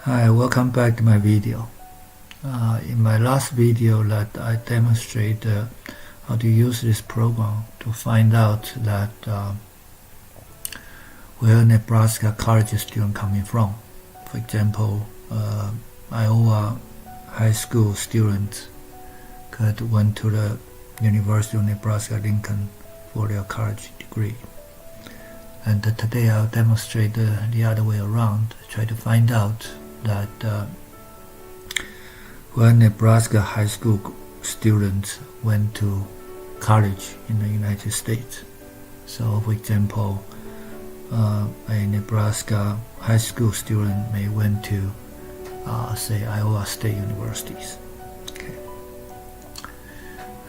Hi, welcome back to my video. In my last video that I demonstrate how to use this program to find out that where Nebraska college student coming from. For example, Iowa high school students went to the University of Nebraska-Lincoln for their college degree. And today I'll demonstrate the other way around, try to find out that when Nebraska high school students went to college in the United States. So for example, a Nebraska high school student may went to say Iowa State Universities. Okay.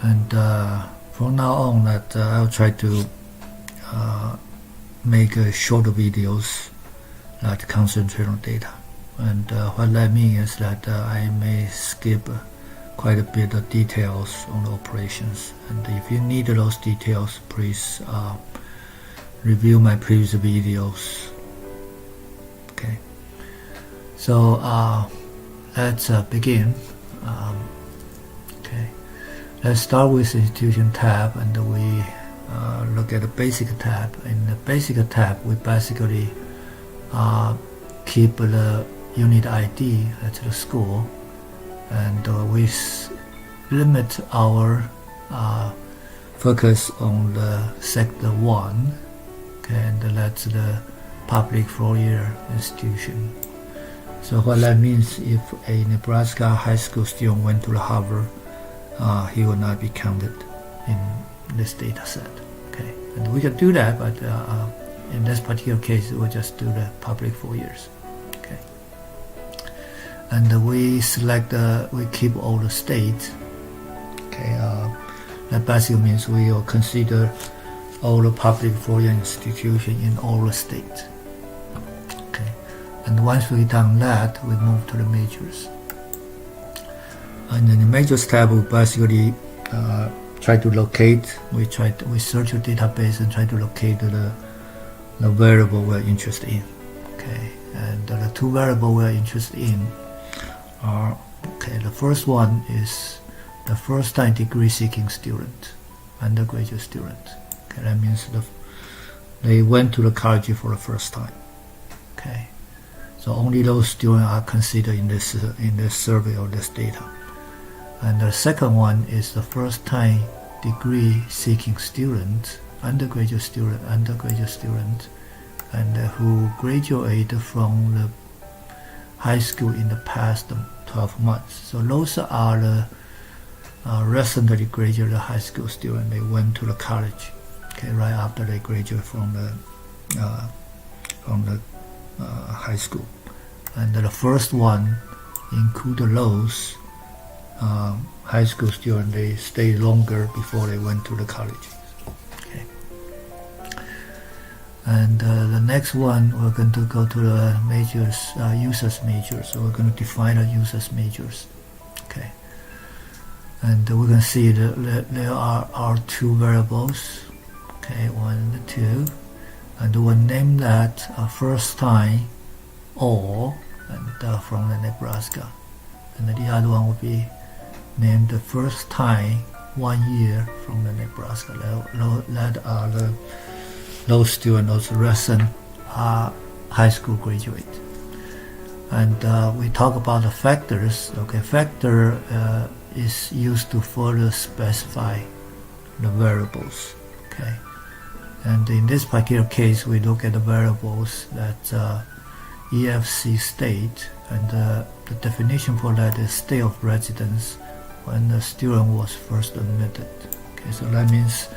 And from now on that I'll try to make shorter videos that concentrate on data. And what that means is that I may skip quite a bit of details on the operations. And if you need those details, please review my previous videos. Okay. So let's begin. Okay. Let's start with the institution tab, and we look at the basic tab. In the basic tab, we basically keep the unit ID at the school, and we limit our focus on the sector 1, okay, and that's the public 4-year institution. So what that means, if a Nebraska high school student went to the Harvard, he will not be counted in this data set. Okay, and we can do that, but in this particular case, we'll just do the public 4 years. Okay, and we select, we keep all the states. Okay, that basically means we will consider all the public 4-year institutions in all the states. Okay, and once we've done that, we move to the majors. And in the majors tab, we basically try to locate. We search the database and try to locate the variable we're interested in. Okay, and the two variables we're interested in are, okay, the first one is the first time degree seeking student, undergraduate student. Okay, that means they went to the college for the first time. Okay, so only those students are considered in this survey or this data. And the second one is the first time degree seeking student, undergraduate student, and who graduated from the high school in the past 12 months. So those are the recently graduated high school students. They went to the college, okay, right after they graduated from the high school. And the first one included those high school students. They stayed longer before they went to the college. Okay. And the next one, we're going to go to the majors, users majors. So we're going to define the users majors. Okay. And we're going to see that there are our two variables. Okay, 1 and 2. And we'll name that first time all, and from the Nebraska. And the other one will be named the first time 1 year from the Nebraska. That are those students, those recent high school graduate. And we talk about the factors. Okay, factor is used to further specify the variables. Okay, and in this particular case, we look at the variables that EFC state, and the definition for that is state of residence when the student was first admitted. Okay, so that means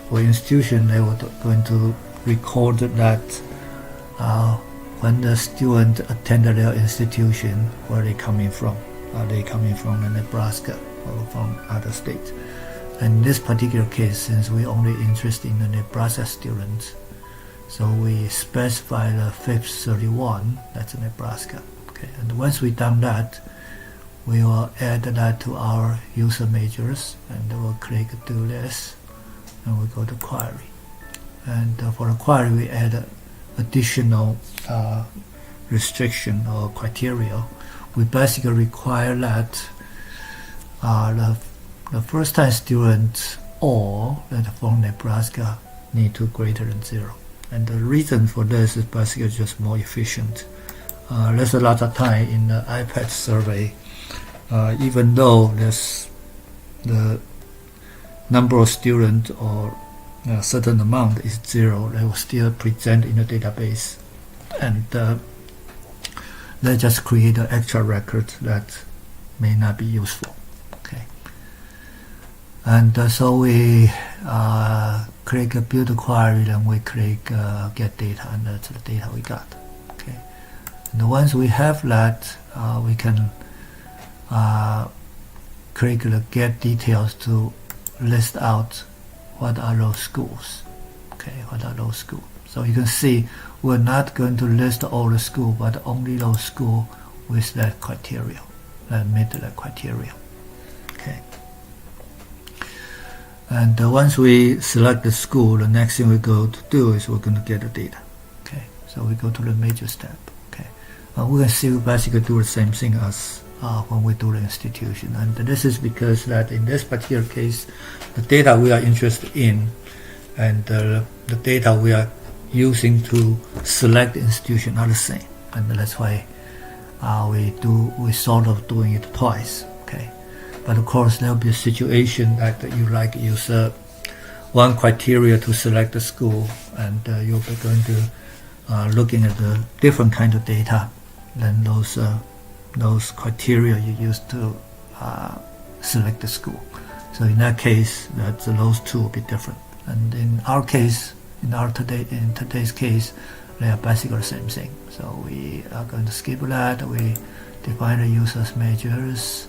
for institution, they were going to record that when the student attended their institution, where are they coming from? Are they coming from the Nebraska or from other states? And in this particular case, since we're only interested in the Nebraska students, so we specify the 531, that's Nebraska. Okay, and once we've done that, we will add that to our user majors, and we'll click do this, and we go to query. And for the query, we add additional restriction or criteria. We basically require that the first-time students all that from Nebraska need to greater than 0. And the reason for this is basically just more efficient. There's a lot of time in the IPEDS survey, even though there's the number of students or a certain amount is 0, they will still present in the database, and they just create an extra record that may not be useful. Okay, and so we click build a query, then we click get data, and that's the data we got. Okay, and once we have that, we can click the get details to list out what are those schools. Okay, what are those schools? So you can see we're not going to list all the schools, but only those schools with that criteria, that meet that criteria. Okay. And once we select the school, the next thing we go to do is we're going to get the data. Okay, so we go to the majors tab. Okay, we can see we basically do the same thing as when we do the institution, and this is because that in this particular case, the data we are interested in and the data we are using to select the institution are the same, and that's why we sort of doing it twice. Okay, but of course there will be a situation that you like use one criteria to select the school, and you'll be going to looking at the different kind of data than those criteria you use to select the school. So in that case, those two will be different. And in our case, in today's case, they are basically the same thing. So we are going to skip that. We define the users majors,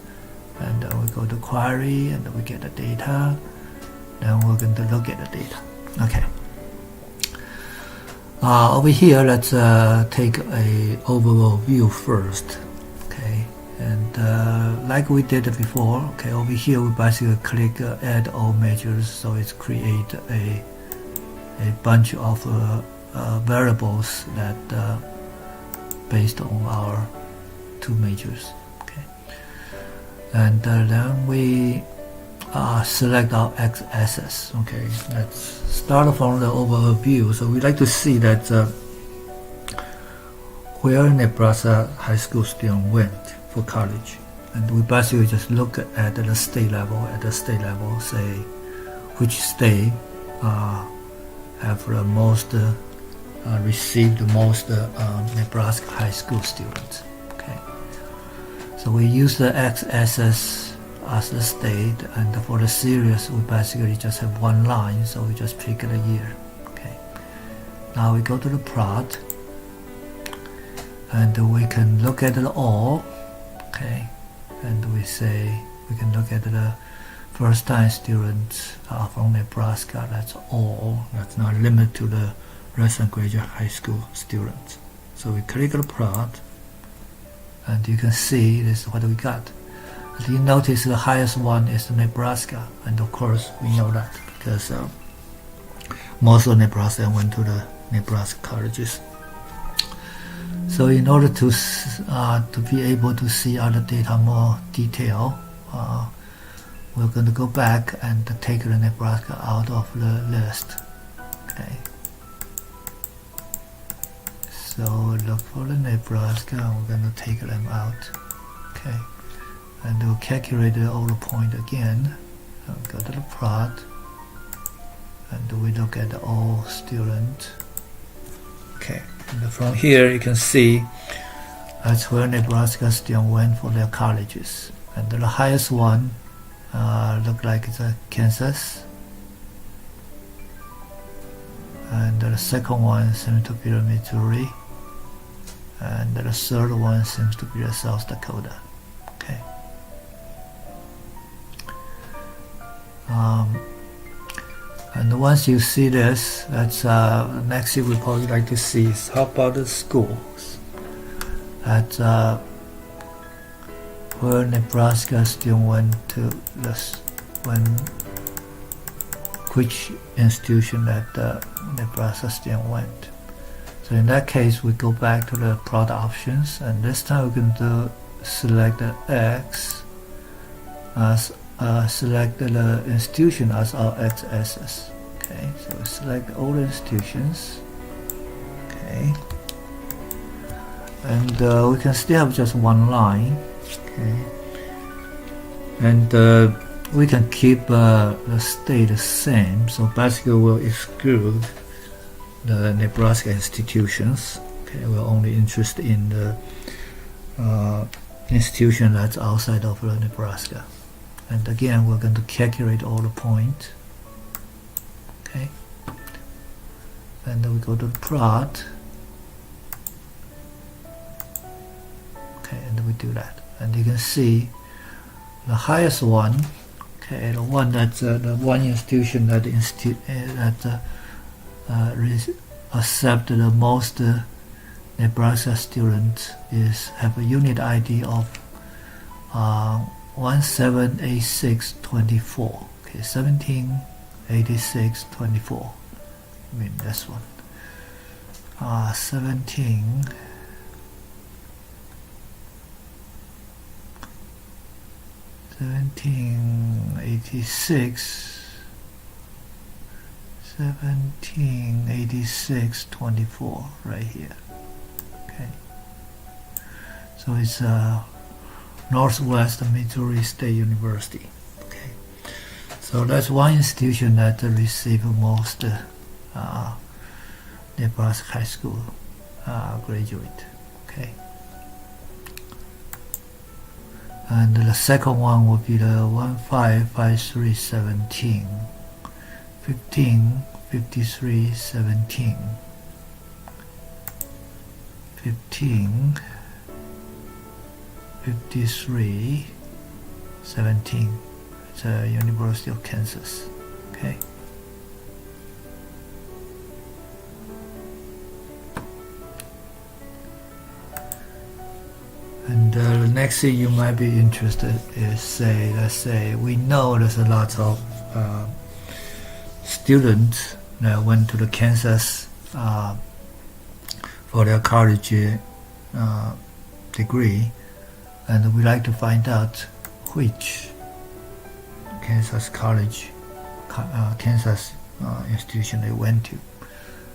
and we go to query, and we get the data. Then we're going to look at the data. Okay. Over here, let's take a overall view first. Okay, and like we did before, okay, over here we basically click add all majors, so it's create a bunch of variables that based on our two majors. Okay, and then we select our x-axis. Okay, let's start from the overall view. So we like to see that where Nebraska high school student went for college, and we basically just look at the state level. At the state level, say which state have the most received the most Nebraska high school students. Okay, so we use the x-axis as the state, and for the series we basically just have one line, so we just pick the year. Okay, now we go to the plot, and we can look at it all. Okay, and we say we can look at the first-time students from Nebraska. That's all. That's not limited to the recent graduate high school students. So we click the plot, and you can see this is what we got. As you notice, the highest one is Nebraska, and of course we know that because most of Nebraska went to the Nebraska colleges. So in order to be able to see other data more detail, we're going to go back and take the Nebraska out of the list. Okay. So look for the Nebraska, and we're going to take them out. Okay. And we'll calculate the order point again. Go to the plot, and we look at all students. Okay, and from here you can see that's where Nebraska students went for their colleges. And the highest one look like it's Kansas, and the second one seems to be the Missouri, and the third one seems to be the South Dakota. Okay. And once you see this, that's next thing we probably like to see is how about the schools at where Nebraska student went to which institution that Nebraska student went. So in that case, we go back to the product options, and this time we're going to select the X as select the institution as our X-axis. Okay, so we select all the institutions. Okay, and we can still have just one line. Okay, and we can keep the state the same. So basically, we'll exclude the Nebraska institutions. Okay, we're only interested in the institution that's outside of Nebraska. And again, we're going to calculate all the points. Okay, and then we go to the plot. Okay, and we do that, and you can see the highest one. Okay, the one that's the one institution that accept the most Nebraska students have a unit ID of 178624. Okay, 178624. I mean this one. 178624 right here. Okay, so it's Northwest Missouri State University. Okay, so that's one institution that received most Nebraska high school graduate. Okay, and the second one will be the 155317, 155317, 155317. It's a University of Kansas. Okay. And the next thing you might be interested is, let's say we know there's a lot of students that went to the Kansas for their college degree, and we like to find out which Kansas college, Kansas institution they went to.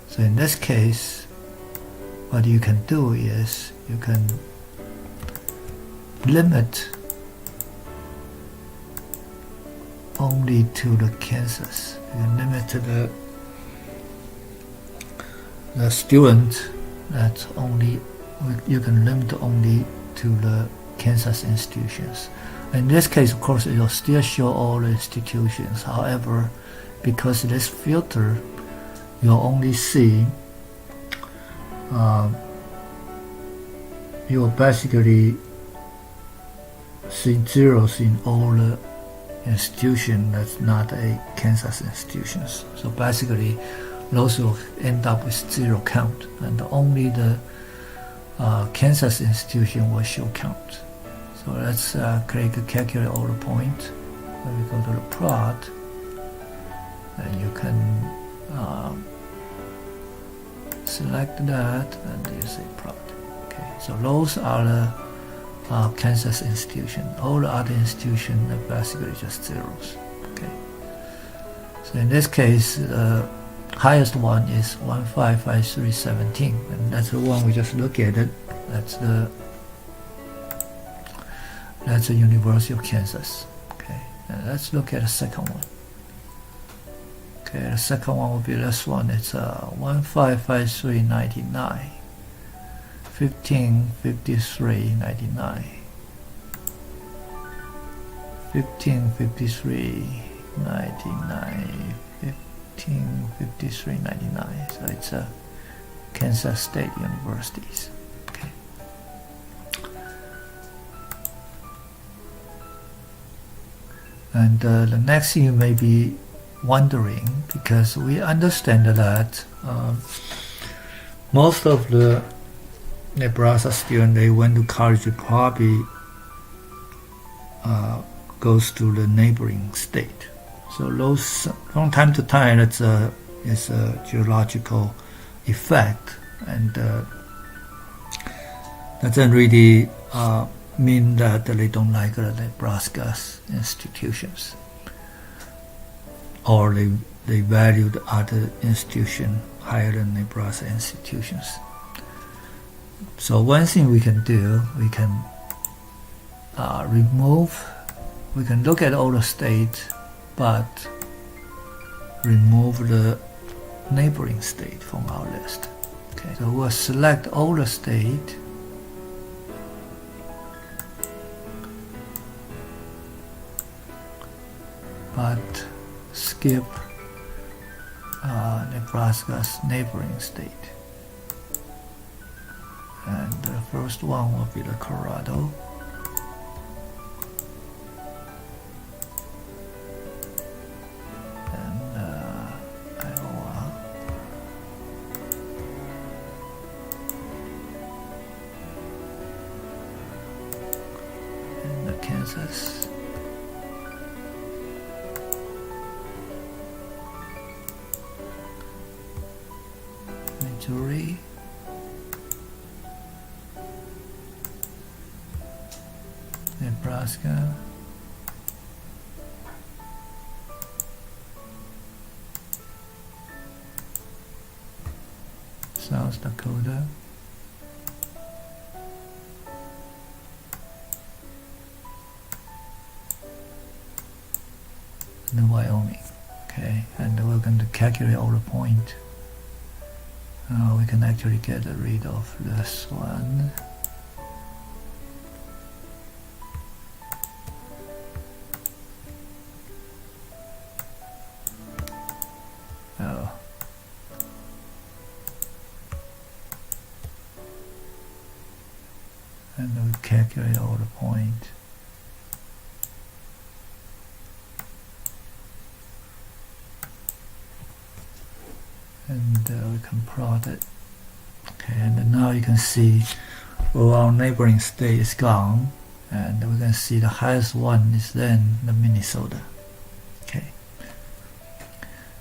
So in this case, what you can do is you can limit only to the Kansas. You can limit the student that's only, you can limit only to the Kansas institutions. In this case, of course, it will still show all the institutions. However, because this filter, you'll only see, you will basically see zeros in all the institution that's not a Kansas institutions. So basically, those will end up with zero count, and only the Kansas institution will show count. So let's click calculate all the points. When we go to the plot, and you can select that and you say plot. Okay, so those are the Kansas institution. All the other institutions are basically just zeros. Okay. So in this case, the highest one is 155317, and that's the one we just looked at. That's the University of Kansas. Okay, and let's look at the second one. Okay, the second one will be this one. It's 155399, 155399, 155399, 155399. So it's a Kansas State Universities. Okay. And the next thing you may be wondering, because we understand that most of the Nebraska students, they went to college, probably goes to the neighboring state. So those, from time to time, it's a geological effect. and doesn't really mean that they don't like Nebraska's institutions, or they valued other institutions higher than Nebraska institutions. So one thing we can do, we can we can look at all the states, but remove the neighboring state from our list. Okay, so we'll select all the state, but skip Nebraska's neighboring state. And the first one will be the Colorado. And Iowa. And the Kansas. Missouri. Nebraska, South Dakota, and Wyoming. Okay, and we're going to calculate all the points. We can actually get rid of this one. And we calculate all the points. And we can plot it. Okay, and now you can see all our neighboring state is gone, and we can see the highest one is then the Minnesota. Okay.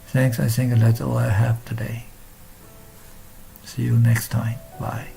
Thanks, I think that's all I have today. See you next time. Bye.